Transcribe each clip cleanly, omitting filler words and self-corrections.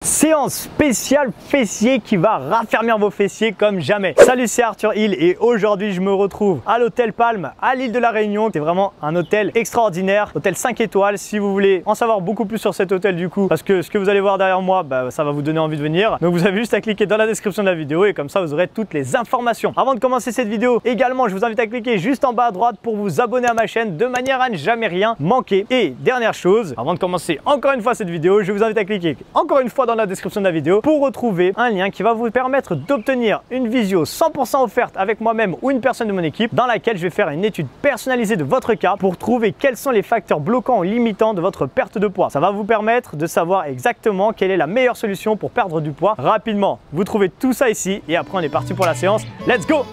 Séance spéciale fessier qui va raffermir vos fessiers comme jamais. Salut, c'est Arthur Hill et aujourd'hui je me retrouve à l'hôtel Palme à l'île de la Réunion. C'est vraiment un hôtel extraordinaire, hôtel 5 étoiles. Si vous voulez en savoir beaucoup plus sur cet hôtel du coup, parce que ce que vous allez voir derrière moi, ça va vous donner envie de venir. Donc vous avez juste à cliquer dans la description de la vidéo et comme ça vous aurez toutes les informations. Avant de commencer cette vidéo, également je vous invite à cliquer juste en bas à droite pour vous abonner à ma chaîne de manière à ne jamais rien manquer. Et dernière chose, avant de commencer encore une fois cette vidéo, je vous invite à cliquer encore une fois dans la description de la vidéo pour retrouver un lien qui va vous permettre d'obtenir une visio 100% offerte avec moi-même ou une personne de mon équipe dans laquelle je vais faire une étude personnalisée de votre cas pour trouver quels sont les facteurs bloquants ou limitants de votre perte de poids. Ça va vous permettre de savoir exactement quelle est la meilleure solution pour perdre du poids rapidement. Vous trouvez tout ça ici et après on est parti pour la séance. Let's go!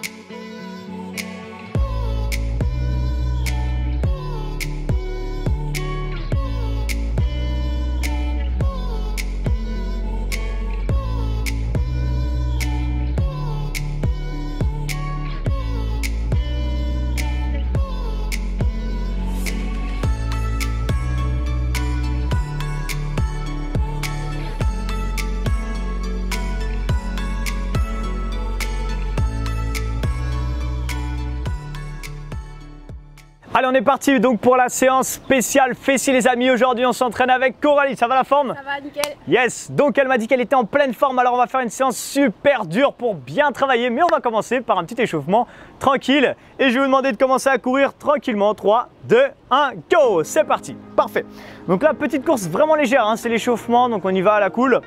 Allez, on est parti donc pour la séance spéciale fessier les amis. Aujourd'hui on s'entraîne avec Coralie, ça va la forme? Ça va, nickel. Yes, donc elle m'a dit qu'elle était en pleine forme, alors on va faire une séance super dure pour bien travailler. Mais on va commencer par un petit échauffement tranquille. Et je vais vous demander de commencer à courir tranquillement. 3, 2, 1, go! C'est parti, parfait. Donc là, petite course vraiment légère, hein, c'est l'échauffement, donc on y va à la cool.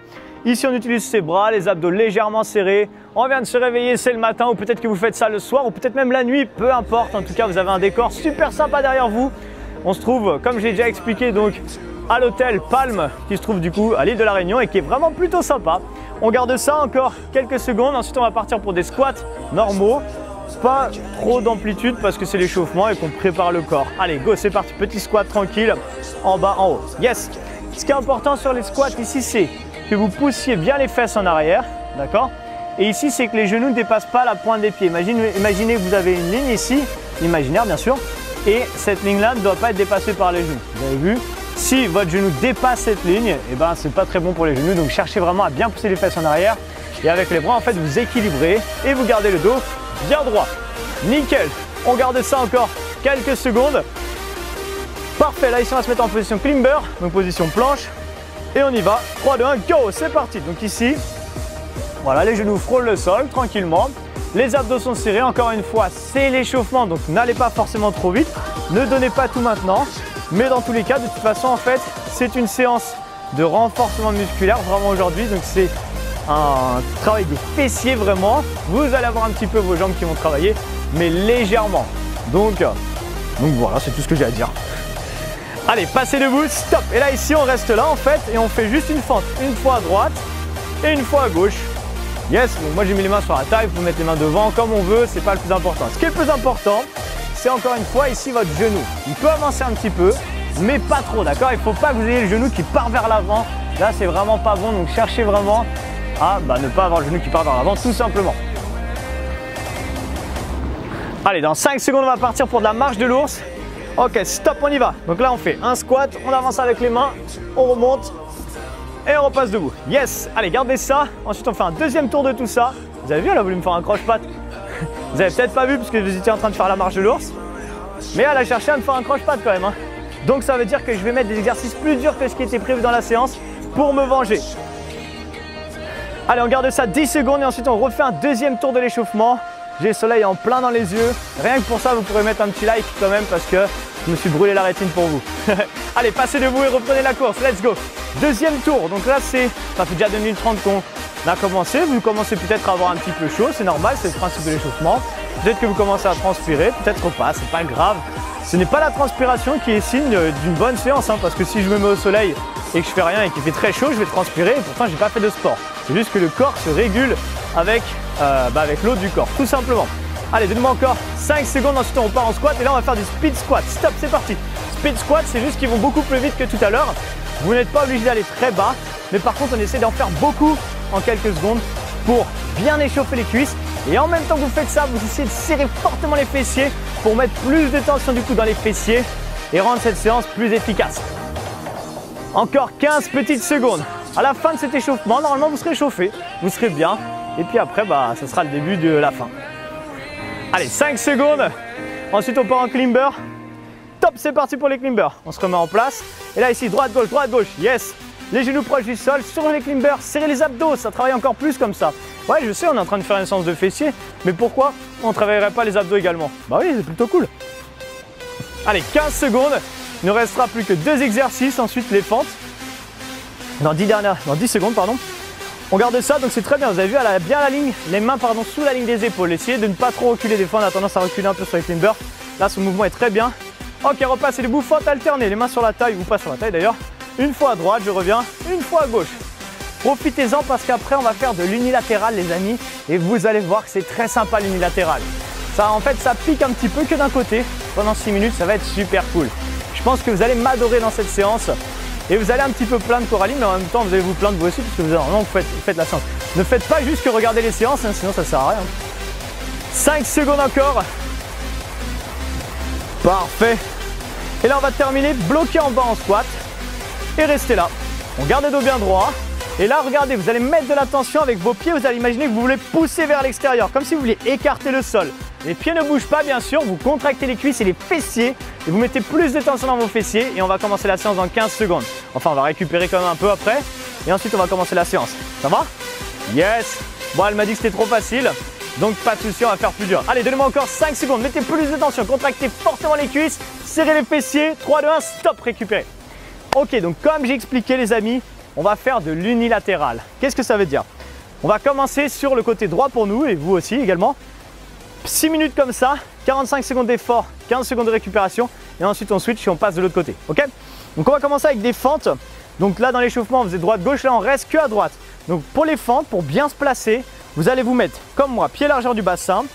Ici, on utilise ses bras, les abdos légèrement serrés. On vient de se réveiller, c'est le matin, ou peut-être que vous faites ça le soir, ou peut-être même la nuit, peu importe. En tout cas, vous avez un décor super sympa derrière vous. On se trouve, comme j'ai déjà expliqué, donc à l'hôtel Palme, qui se trouve du coup à l'île de la Réunion et qui est vraiment plutôt sympa. On garde ça encore quelques secondes. Ensuite, on va partir pour des squats normaux. Pas trop d'amplitude parce que c'est l'échauffement et qu'on prépare le corps. Allez, go, c'est parti. Petit squat tranquille, en bas, en haut. Yes. Ce qui est important sur les squats ici, c'est que vous poussiez bien les fesses en arrière, d'accord? Et ici, c'est que les genoux ne dépassent pas la pointe des pieds. Imaginez que vous avez une ligne ici, imaginaire bien sûr, et cette ligne-là ne doit pas être dépassée par les genoux. Vous avez vu? Si votre genou dépasse cette ligne, eh ben, c'est pas très bon pour les genoux. Donc cherchez vraiment à bien pousser les fesses en arrière. Et avec les bras, en fait, vous équilibrez et vous gardez le dos bien droit. Nickel. On garde ça encore quelques secondes. Parfait. Là, ici, on va se mettre en position climber, donc position planche. Et on y va, 3, 2, 1, go, c'est parti. Donc ici, voilà, les genoux frôlent le sol tranquillement. Les abdos sont serrés, encore une fois, c'est l'échauffement, donc n'allez pas forcément trop vite. Ne donnez pas tout maintenant, mais dans tous les cas, de toute façon, en fait, c'est une séance de renforcement musculaire vraiment aujourd'hui. Donc c'est un travail des fessiers vraiment. Vous allez avoir un petit peu vos jambes qui vont travailler, mais légèrement. Donc voilà, c'est tout ce que j'ai à dire. Allez, passez debout, stop. Et là, ici, on reste là, en fait, et on fait juste une fente. Une fois à droite et une fois à gauche. Yes, donc moi, j'ai mis les mains sur la taille. Vous pouvez mettre les mains devant comme on veut, c'est pas le plus important. Ce qui est le plus important, c'est encore une fois, ici, votre genou. Il peut avancer un petit peu, mais pas trop, d'accord? Il ne faut pas que vous ayez le genou qui part vers l'avant. Là, c'est vraiment pas bon, donc cherchez vraiment à ne pas avoir le genou qui part vers l'avant, tout simplement. Allez, dans 5 secondes, on va partir pour de la marche de l'ours. Ok, stop, on y va. Donc là, on fait un squat, on avance avec les mains, on remonte et on repasse debout. Yes, allez, gardez ça. Ensuite, on fait un deuxième tour de tout ça. Vous avez vu, elle a voulu me faire un croche-patte. Vous avez peut-être pas vu parce que vous étiez en train de faire la marche de l'ours. Mais elle a cherché à me faire un croche-patte quand même, hein. Donc ça veut dire que je vais mettre des exercices plus durs que ce qui était prévu dans la séance pour me venger. Allez, on garde ça 10 secondes et ensuite on refait un deuxième tour de l'échauffement. J'ai le soleil en plein dans les yeux. Rien que pour ça, vous pourrez mettre un petit like quand même parce que je me suis brûlé la rétine pour vous. Allez, passez debout et reprenez la course. Let's go. Deuxième tour. Donc là, ça fait déjà 2 minutes 30 qu'on a commencé. Vous commencez peut-être à avoir un petit peu chaud. C'est normal, c'est le principe de l'échauffement. Peut-être que vous commencez à transpirer. Peut-être pas, c'est pas grave. Ce n'est pas la transpiration qui est signe d'une bonne séance, hein, parce que si je me mets au soleil et que je fais rien et qu'il fait très chaud, je vais transpirer et pourtant, j'ai pas fait de sport. C'est juste que le corps se régule avec l'eau du corps, tout simplement. Allez, donnez-moi encore 5 secondes, ensuite on repart en squat et là on va faire du speed squat. Stop, c'est parti. Speed squat, c'est juste qu'ils vont beaucoup plus vite que tout à l'heure. Vous n'êtes pas obligé d'aller très bas, mais par contre on essaie d'en faire beaucoup en quelques secondes pour bien échauffer les cuisses. Et en même temps que vous faites ça, vous essayez de serrer fortement les fessiers pour mettre plus de tension du coup dans les fessiers et rendre cette séance plus efficace. Encore 15 petites secondes. À la fin de cet échauffement, normalement, vous serez chauffé, vous serez bien. Et puis après, bah, ça sera le début de la fin. Allez, 5 secondes. Ensuite, on part en climber. Top, c'est parti pour les climbers. On se remet en place. Et là, ici, droite, gauche, yes. Les genoux proches du sol, sur les climbers, serrez les abdos, ça travaille encore plus comme ça. Ouais, je sais, on est en train de faire une séance de fessiers, mais pourquoi on ne travaillerait pas les abdos également? Bah oui, c'est plutôt cool. Allez, 15 secondes. Il ne restera plus que 2 exercices, ensuite les fentes. Dans 10 secondes, pardon. On garde ça, donc c'est très bien. Vous avez vu, elle a bien la ligne, les mains sous la ligne des épaules. Essayez de ne pas trop reculer. Des fois, on a tendance à reculer un peu sur les climbers. Là, ce mouvement est très bien. Ok, repassez les bouffantes alternées, les mains sur la taille, ou pas sur la taille d'ailleurs. Une fois à droite, je reviens, une fois à gauche. Profitez-en parce qu'après, on va faire de l'unilatéral, les amis. Et vous allez voir que c'est très sympa l'unilatéral. Ça, en fait, ça pique un petit peu que d'un côté. Pendant 6 minutes, ça va être super cool. Je pense que vous allez m'adorer dans cette séance. Et vous allez un petit peu plaindre Coralie, mais en même temps, vous allez vous plaindre vous aussi, parce que vous faites la séance. Ne faites pas juste que regarder les séances, hein, sinon ça ne sert à rien. 5 secondes encore. Parfait. Et là, on va terminer bloqué en bas en squat. Et restez là. On garde le dos bien droit. Et là, regardez, vous allez mettre de la tension avec vos pieds. Vous allez imaginer que vous voulez pousser vers l'extérieur, comme si vous vouliez écarter le sol. Les pieds ne bougent pas, bien sûr. Vous contractez les cuisses et les fessiers. Et vous mettez plus de tension dans vos fessiers. Et on va commencer la séance dans 15 secondes. Enfin, on va récupérer quand même un peu après. Et ensuite, on va commencer la séance. Ça va? Yes. Bon, elle m'a dit que c'était trop facile. Donc, pas de souci, on va faire plus dur. Allez, donnez-moi encore 5 secondes. Mettez plus de tension. Contractez fortement les cuisses. Serrez les fessiers. 3, 2, 1, stop, récupérez. Ok, donc comme j'ai expliqué, les amis, on va faire de l'unilatéral. Qu'est-ce que ça veut dire? On va commencer sur le côté droit pour nous et vous aussi également. 6 minutes comme ça, 45 secondes d'effort, 15 secondes de récupération et ensuite on switch et on passe de l'autre côté. Ok? Donc on va commencer avec des fentes. Donc là dans l'échauffement on faisait droite-gauche, là on reste que à droite. Donc pour les fentes, pour bien se placer, vous allez vous mettre comme moi, pied largeur du bassin.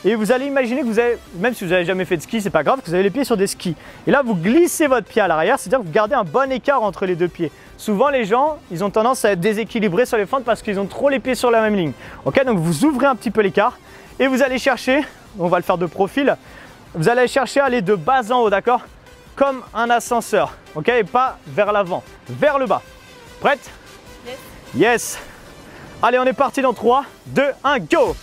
Et vous allez imaginer que vous avez, même si vous n'avez jamais fait de ski, c'est pas grave, que vous avez les pieds sur des skis. Et là, vous glissez votre pied à l'arrière, c'est-à-dire que vous gardez un bon écart entre les deux pieds. Souvent, les gens, ils ont tendance à être déséquilibrés sur les fentes parce qu'ils ont trop les pieds sur la même ligne. Ok, donc vous ouvrez un petit peu l'écart et vous allez chercher, on va le faire de profil, vous allez chercher à aller de bas en haut, d'accord? Comme un ascenseur, ok? Et pas vers l'avant, vers le bas. Prête? Yes. Yes. Allez, on est parti dans 3, 2, 1, go!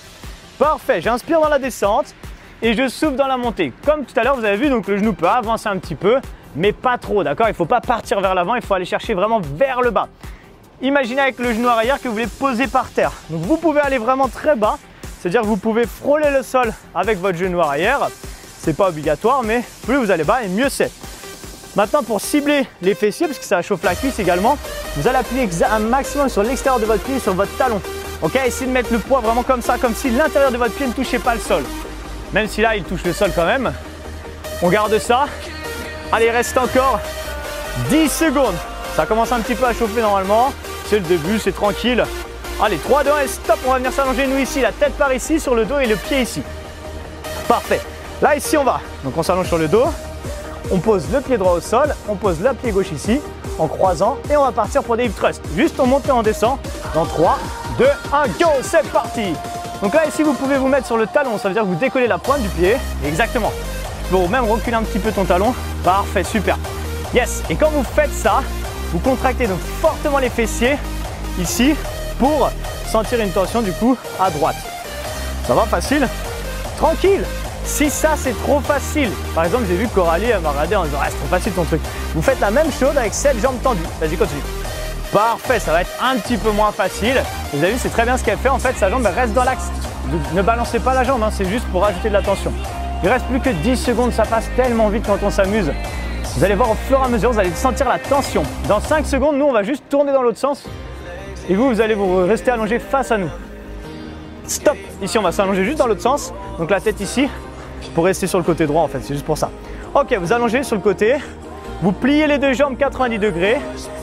Parfait, j'inspire dans la descente et je souffle dans la montée. Comme tout à l'heure, vous avez vu, donc le genou peut avancer un petit peu, mais pas trop, d'accord? Il ne faut pas partir vers l'avant, il faut aller chercher vraiment vers le bas. Imaginez avec le genou arrière que vous voulez poser par terre. Donc vous pouvez aller vraiment très bas, c'est-à-dire que vous pouvez frôler le sol avec votre genou arrière. Ce n'est pas obligatoire, mais plus vous allez bas et mieux c'est. Maintenant, pour cibler les fessiers, parce que ça chauffe la cuisse également, vous allez appuyer un maximum sur l'extérieur de votre pied et sur votre talon. Ok, essayez de mettre le poids vraiment comme ça, comme si l'intérieur de votre pied ne touchait pas le sol. Même si là, il touche le sol quand même. On garde ça. Allez, il reste encore 10 secondes. Ça commence un petit peu à chauffer normalement. C'est le début, c'est tranquille. Allez, 3, 2, 1 et stop. On va venir s'allonger nous ici, la tête par ici, sur le dos et le pied ici. Parfait. Là, ici, on va. Donc, on s'allonge sur le dos. On pose le pied droit au sol. On pose le pied gauche ici, en croisant. Et on va partir pour des hip thrusts. Juste on monte et on descend. Dans 3, 2, 1, go, c'est parti. Donc là, ici, vous pouvez vous mettre sur le talon. Ça veut dire que vous décollez la pointe du pied. Exactement. Tu peux même reculer un petit peu ton talon. Parfait, super. Yes. Et quand vous faites ça, vous contractez donc fortement les fessiers ici pour sentir une tension du coup à droite. Ça va, facile? Tranquille. Si ça, c'est trop facile. Par exemple, j'ai vu Coralie, elle m'a regardé en disant « Ah, c'est trop facile ton truc ». Vous faites la même chose avec cette jambe tendue. Vas-y, continue. Parfait, ça va être un petit peu moins facile. Vous avez vu, c'est très bien ce qu'elle fait. En fait, sa jambe elle reste dans l'axe. Ne balancez pas la jambe, hein, c'est juste pour rajouter de la tension. Il ne reste plus que 10 secondes, ça passe tellement vite quand on s'amuse. Vous allez voir au fur et à mesure, vous allez sentir la tension. Dans 5 secondes, nous, on va juste tourner dans l'autre sens. Et vous allez vous rester allongé face à nous. Stop. Ici, on va s'allonger juste dans l'autre sens. Donc la tête ici, pour rester sur le côté droit en fait, c'est juste pour ça. Ok, vous allongez sur le côté. Vous pliez les deux jambes 90 degrés.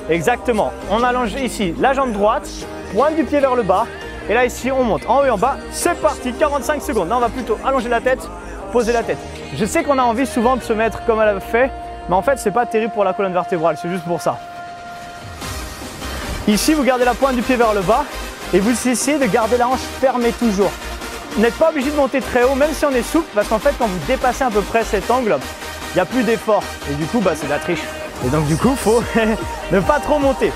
Exactement. On allonge ici la jambe droite, pointe du pied vers le bas. Et là ici, on monte en haut et en bas. C'est parti, 45 secondes. Là, on va plutôt allonger la tête, poser la tête. Je sais qu'on a envie souvent de se mettre comme elle a fait, mais en fait, c'est pas terrible pour la colonne vertébrale. C'est juste pour ça. Ici, vous gardez la pointe du pied vers le bas et vous essayez de garder la hanche fermée toujours. Vous n'êtes pas obligé de monter très haut, même si on est souple, parce qu'en fait, quand vous dépassez à peu près cet angle, il n'y a plus d'effort. Et du coup, c'est de la triche. Et donc, du coup, il faut ne pas trop monter.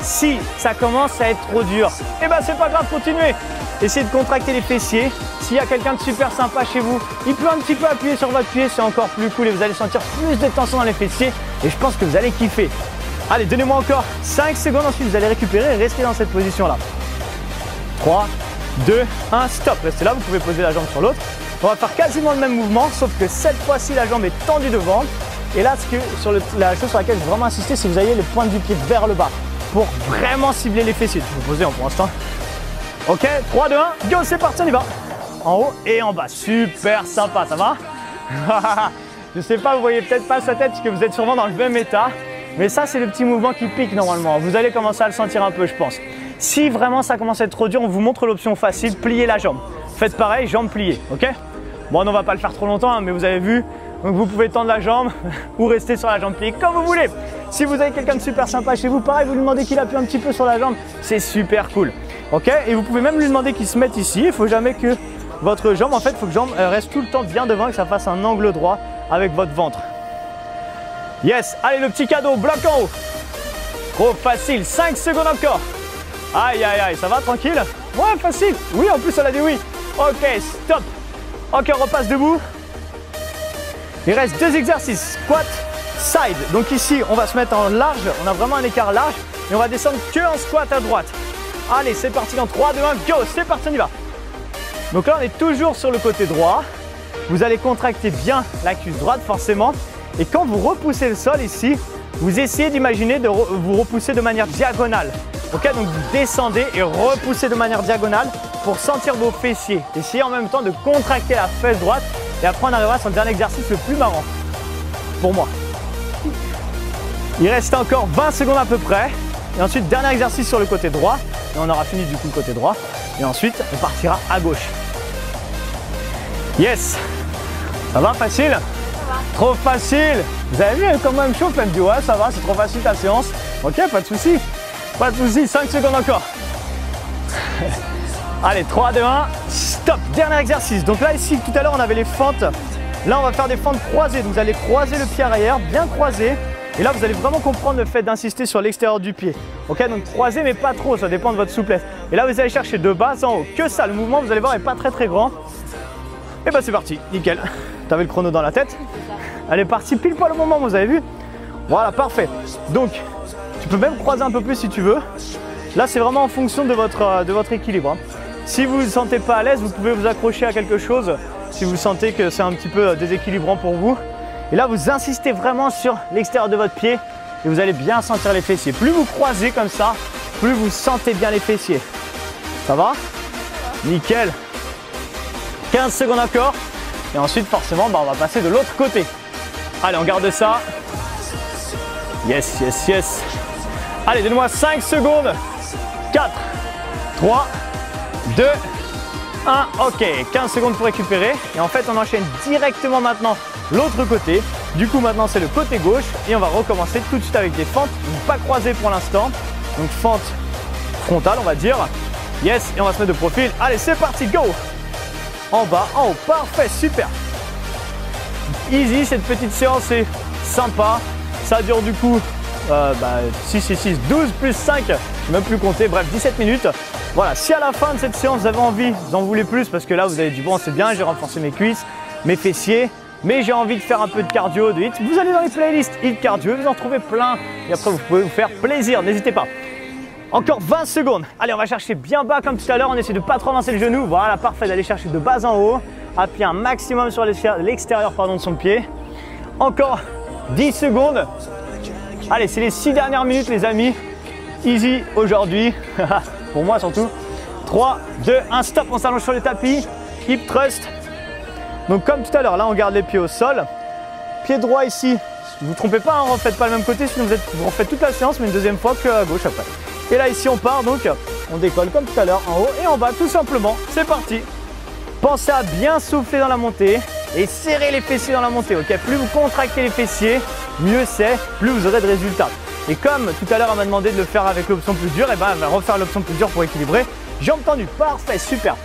Si ça commence à être trop dur, eh ben c'est pas grave, continuez. Essayez de contracter les fessiers. S'il y a quelqu'un de super sympa chez vous, il peut un petit peu appuyer sur votre pied, c'est encore plus cool et vous allez sentir plus de tension dans les fessiers et je pense que vous allez kiffer. Allez, donnez-moi encore 5 secondes, ensuite vous allez récupérer et rester dans cette position-là. 3, 2, 1, stop. Restez là, vous pouvez poser la jambe sur l'autre. On va faire quasiment le même mouvement, sauf que cette fois-ci, la jambe est tendue devant. Et là, la chose sur laquelle je veux vraiment insister, c'est que vous ayez les pointes du pied vers le bas pour vraiment cibler les fessiers. Tu peux poser pour l'instant. Ok, 3, 2, 1, go, c'est parti, on y va. En haut et en bas, super sympa, ça va? Je sais pas, vous voyez peut-être pas sa tête parce que vous êtes sûrement dans le même état. Mais ça, c'est le petit mouvement qui pique normalement. Vous allez commencer à le sentir un peu, je pense. Si vraiment ça commence à être trop dur, on vous montre l'option facile, plier la jambe. Faites pareil, jambe pliée, ok? Bon, on va pas le faire trop longtemps, hein, mais vous avez vu. Donc vous pouvez tendre la jambe ou rester sur la jambe pliée comme vous voulez. Si vous avez quelqu'un de super sympa chez vous, pareil, vous lui demandez qu'il appuie un petit peu sur la jambe. C'est super cool, ok? Et vous pouvez même lui demander qu'il se mette ici. Il ne faut jamais que votre jambe, en fait, il faut que jambe reste tout le temps bien devant et que ça fasse un angle droit avec votre ventre. Yes, allez, le petit cadeau, bloc en haut. Trop facile, 5 secondes encore. Aïe, aïe, aïe, ça va, tranquille? Ouais, facile. Oui, en plus, elle a dit oui. Ok, stop. Ok, on repasse debout. Il reste 2 exercices, squat, side. Donc ici, on va se mettre en large. On a vraiment un écart large. Et on va descendre que en squat à droite. Allez, c'est parti dans 3, 2, 1, go. C'est parti, on y va. Donc là, on est toujours sur le côté droit. Vous allez contracter bien la cuisse droite, forcément. Et quand vous repoussez le sol ici, vous essayez d'imaginer de vous repousser de manière diagonale. Ok, donc vous descendez et repoussez de manière diagonale pour sentir vos fessiers. Essayez en même temps de contracter la fesse droite et après on arrivera sur le dernier exercice le plus marrant pour moi. Il reste encore 20 secondes à peu près. Et ensuite, dernier exercice sur le côté droit. Et on aura fini du coup le côté droit. Et ensuite, on partira à gauche. Yes! Ça va, facile? Ça va. Trop facile! Vous avez vu, elle est quand même chauffe, elle me dit ouais, ça va, c'est trop facile ta séance. Ok, pas de souci. Pas de souci, 5 secondes encore. Allez, 3, 2, 1, stop. Dernier exercice. Donc là, ici, tout à l'heure, on avait les fentes. Là, on va faire des fentes croisées. Donc vous allez croiser le pied arrière, bien croisé. Et là, vous allez vraiment comprendre le fait d'insister sur l'extérieur du pied. Ok, donc croisé, mais pas trop, ça dépend de votre souplesse. Et là, vous allez chercher de bas en haut. Que ça, le mouvement, vous allez voir, n'est pas très grand. Et bah, c'est parti, nickel. Tu avais le chrono dans la tête. Elle est partie pile poil au moment, vous avez vu? Voilà, parfait. Donc, tu peux même croiser un peu plus si tu veux. Là, c'est vraiment en fonction de votre équilibre. Si vous ne vous sentez pas à l'aise, vous pouvez vous accrocher à quelque chose. Si vous sentez que c'est un petit peu déséquilibrant pour vous. Et là, vous insistez vraiment sur l'extérieur de votre pied et vous allez bien sentir les fessiers. Plus vous croisez comme ça, plus vous sentez bien les fessiers. Ça va? Nickel. 15 secondes encore. Et ensuite, forcément, on va passer de l'autre côté. Allez, on garde ça. Yes, yes, yes. Allez, donne-moi 5 secondes. 4, 3, 2, 1. Ok, 15 secondes pour récupérer. Et en fait, on enchaîne directement maintenant l'autre côté. Du coup, maintenant, c'est le côté gauche. Et on va recommencer tout de suite avec des fentes. Pas croisées pour l'instant. Donc, fente frontale, on va dire. Yes, et on va se mettre de profil. Allez, c'est parti, go! En bas, en haut, parfait, super. Easy, cette petite séance est sympa. Ça dure du coup 6 et 6, 12 plus 5, je ne vais même plus compter, bref 17 minutes. Voilà, si à la fin de cette séance vous avez envie, vous en voulez plus parce que là vous avez dit bon c'est bien, j'ai renforcé mes cuisses, mes fessiers, mais j'ai envie de faire un peu de cardio, de HIIT, vous allez dans les playlists HIIT cardio, vous en trouvez plein et après vous pouvez vous faire plaisir, n'hésitez pas. Encore 20 secondes. Allez, on va chercher bien bas comme tout à l'heure, on essaie de ne pas trop avancer le genou, voilà parfait, d'aller chercher de bas en haut, appuyer un maximum sur l'extérieur de son pied. Encore 10 secondes. Allez, c'est les 6 dernières minutes les amis. Easy aujourd'hui, pour moi surtout. 3, 2, 1, stop, on s'allonge sur le tapis. Hip thrust. Donc comme tout à l'heure, là on garde les pieds au sol. Pied droit ici, ne vous trompez pas, ne refaites pas le même côté, sinon vous refaites toute la séance, mais une deuxième fois que à gauche après. Et là ici on part, donc on décolle comme tout à l'heure, en haut et en bas tout simplement. C'est parti. Pensez à bien souffler dans la montée et serrer les fessiers dans la montée. Ok, plus vous contractez les fessiers, mieux c'est, plus vous aurez de résultats. Et comme tout à l'heure, on m'a demandé de le faire avec l'option plus dure, et ben on va refaire l'option plus dure pour équilibrer. Jambes tendues, parfait, super.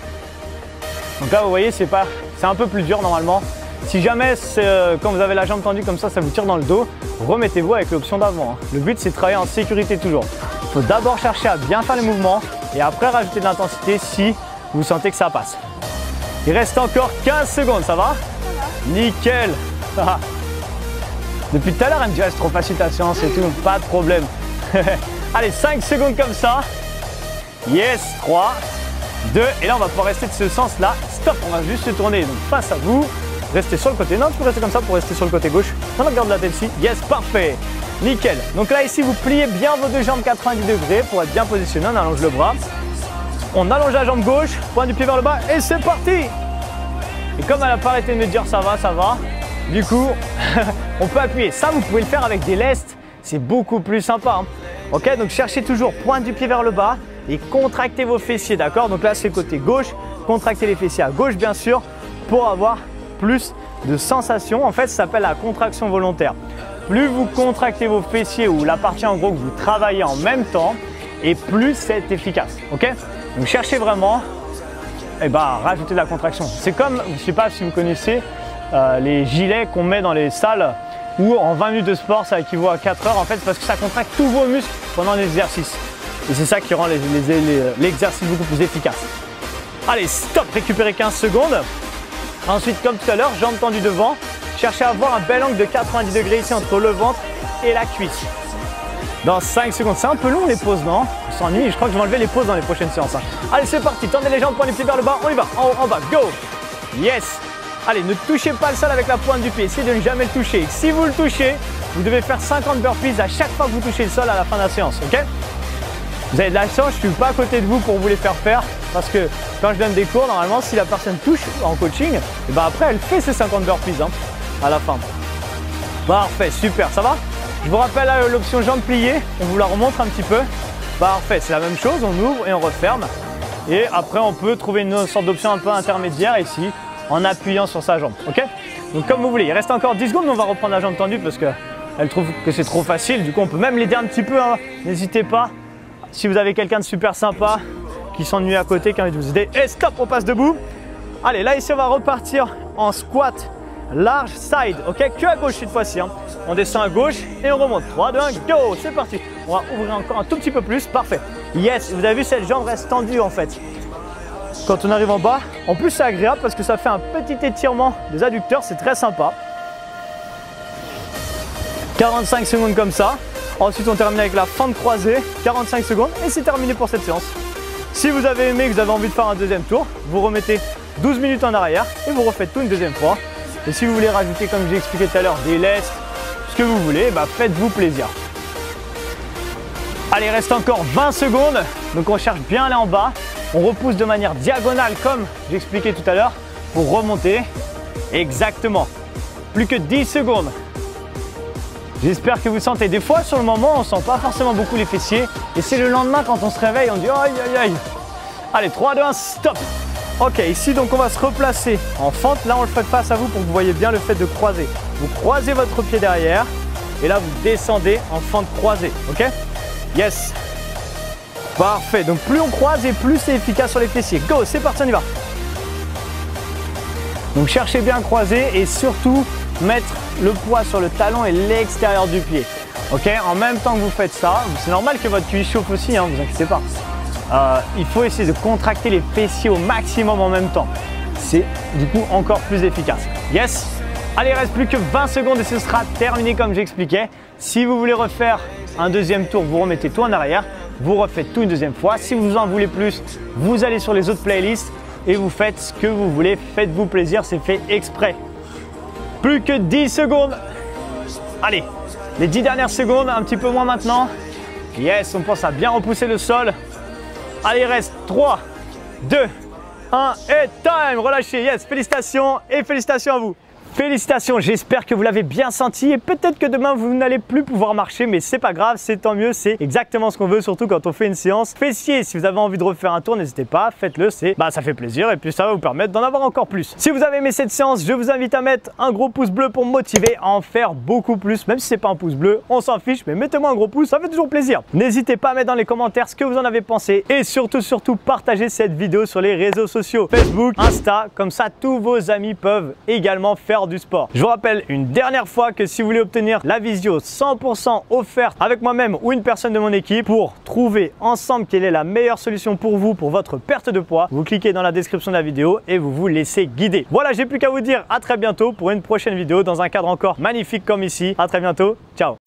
Donc là, vous voyez, c'est un peu plus dur normalement. Si jamais quand vous avez la jambe tendue comme ça vous tire dans le dos, remettez-vous avec l'option d'avant. Le but c'est de travailler en sécurité toujours. Il faut d'abord chercher à bien faire les mouvements et après rajouter de l'intensité si vous sentez que ça passe. Il reste encore 15 secondes, ça va? Nickel. Depuis tout à l'heure elle me dit c'est trop facile ta séance et tout, pas de problème. Allez, 5 secondes comme ça. Yes, 3, 2, et là on va pouvoir rester de ce sens là. Stop, on va juste se tourner donc face à vous. Restez sur le côté, non tu peux rester comme ça pour rester sur le côté gauche. On regarde la tête ici, yes, parfait, nickel. Donc là ici vous pliez bien vos deux jambes 90 degrés pour être bien positionné, on allonge le bras. On allonge la jambe gauche, point du pied vers le bas et c'est parti. Et comme elle n'a pas arrêté de me dire ça va, du coup on peut appuyer. Ça vous pouvez le faire avec des lestes, c'est beaucoup plus sympa. Ok, donc cherchez toujours pointe du pied vers le bas et contractez vos fessiers, d'accord? Donc là c'est côté gauche, contractez les fessiers à gauche bien sûr pour avoir plus de sensations. En fait, ça s'appelle la contraction volontaire. Plus vous contractez vos fessiers ou la partie en gros que vous travaillez en même temps, et plus c'est efficace. Ok? Donc cherchez vraiment, rajouter de la contraction. C'est comme, je ne sais pas si vous connaissez les gilets qu'on met dans les salles où en 20 minutes de sport ça équivaut à 4 heures en fait parce que ça contracte tous vos muscles pendant l'exercice. Et c'est ça qui rend l'exercice beaucoup plus efficace. Allez, stop, récupérez 15 secondes. Ensuite, comme tout à l'heure, jambes tendues devant. Cherchez à avoir un bel angle de 90 degrés ici entre le ventre et la cuisse. Dans 5 secondes, c'est un peu long les pauses, non? On s'ennuie, je crois que je vais enlever les pauses dans les prochaines séances. Allez, c'est parti, tendez les jambes, pointe les pieds vers le bas, on y va, en haut, en bas, go! Yes! Allez, ne touchez pas le sol avec la pointe du pied, essayez de ne jamais le toucher. Si vous le touchez, vous devez faire 50 burpees à chaque fois que vous touchez le sol à la fin de la séance, ok? Vous avez de la chance, je ne suis pas à côté de vous pour vous les faire faire parce que quand je donne des cours, normalement, si la personne touche en coaching, après elle fait ses 50 burpees à la fin. Parfait, super, ça va? Je vous rappelle l'option jambes pliées, on vous la remontre un petit peu. Parfait, c'est la même chose, on ouvre et on referme. Et après, on peut trouver une sorte d'option un peu intermédiaire ici en appuyant sur sa jambe, ok? Donc comme vous voulez, il reste encore 10 secondes, mais on va reprendre la jambe tendue parce qu'elle trouve que c'est trop facile. Du coup, on peut même l'aider un petit peu, n'hésitez pas. Si vous avez quelqu'un de super sympa qui s'ennuie à côté, qui a envie de vous aider. Et stop, on passe debout. Allez, là ici, on va repartir en squat large side. Ok, que à gauche cette fois-ci. On descend à gauche et on remonte. 3, 2, 1, go. C'est parti. On va ouvrir encore un tout petit peu plus. Parfait. Yes, vous avez vu, cette jambe reste tendue en fait. Quand on arrive en bas, en plus c'est agréable parce que ça fait un petit étirement des adducteurs. C'est très sympa. 45 secondes comme ça. Ensuite, on termine avec la fente croisée, 45 secondes et c'est terminé pour cette séance. Si vous avez aimé, que vous avez envie de faire un deuxième tour, vous remettez 12 minutes en arrière et vous refaites tout une deuxième fois. Et si vous voulez rajouter, comme j'ai expliqué tout à l'heure, des lestes, ce que vous voulez, faites-vous plaisir. Allez, il reste encore 20 secondes. Donc on cherche bien là en bas. On repousse de manière diagonale comme j'ai expliqué tout à l'heure pour remonter. Exactement. Plus que 10 secondes. J'espère que vous sentez. Des fois, sur le moment, on ne sent pas forcément beaucoup les fessiers. Et c'est le lendemain, quand on se réveille, on dit aïe, aïe, aïe. Allez, 3, 2, 1, stop. Ok, ici, donc, on va se replacer en fente. Là, on le fait face à vous pour que vous voyez bien le fait de croiser. Vous croisez votre pied derrière. Et là, vous descendez en fente croisée. Ok? Yes. Parfait. Donc, plus on croise et plus c'est efficace sur les fessiers. Go, c'est parti, on y va. Donc, cherchez bien à croiser et surtout, mettre le poids sur le talon et l'extérieur du pied. Ok, en même temps que vous faites ça, c'est normal que votre cuisse chauffe aussi, vous inquiétez pas. Il faut essayer de contracter les fessiers au maximum en même temps. C'est du coup encore plus efficace. Yes. Allez, il reste plus que 20 secondes et ce sera terminé comme j'expliquais. Si vous voulez refaire un deuxième tour, vous remettez tout en arrière, vous refaites tout une deuxième fois. Si vous en voulez plus, vous allez sur les autres playlists et vous faites ce que vous voulez. Faites-vous plaisir, c'est fait exprès. Plus que 10 secondes. Allez, les 10 dernières secondes, un petit peu moins maintenant. Yes, on pense à bien repousser le sol. Allez, il reste 3, 2, 1 et time. Relâchez, yes, félicitations et félicitations à vous. Félicitations, j'espère que vous l'avez bien senti et peut-être que demain vous n'allez plus pouvoir marcher, mais c'est pas grave, c'est tant mieux, c'est exactement ce qu'on veut, surtout quand on fait une séance. Fessiers, si vous avez envie de refaire un tour, n'hésitez pas, faites-le, ça fait plaisir et puis ça va vous permettre d'en avoir encore plus. Si vous avez aimé cette séance, je vous invite à mettre un gros pouce bleu pour me motiver à en faire beaucoup plus, même si c'est pas un pouce bleu, on s'en fiche, mais mettez-moi un gros pouce, ça fait toujours plaisir. N'hésitez pas à mettre dans les commentaires ce que vous en avez pensé et surtout partagez cette vidéo sur les réseaux sociaux, Facebook, Insta, comme ça tous vos amis peuvent également faire l'art du sport. Je vous rappelle une dernière fois que si vous voulez obtenir la visio 100% offerte avec moi-même ou une personne de mon équipe pour trouver ensemble quelle est la meilleure solution pour vous, pour votre perte de poids, vous cliquez dans la description de la vidéo et vous vous laissez guider. Voilà, j'ai plus qu'à vous dire à très bientôt pour une prochaine vidéo dans un cadre encore magnifique comme ici. À très bientôt, ciao.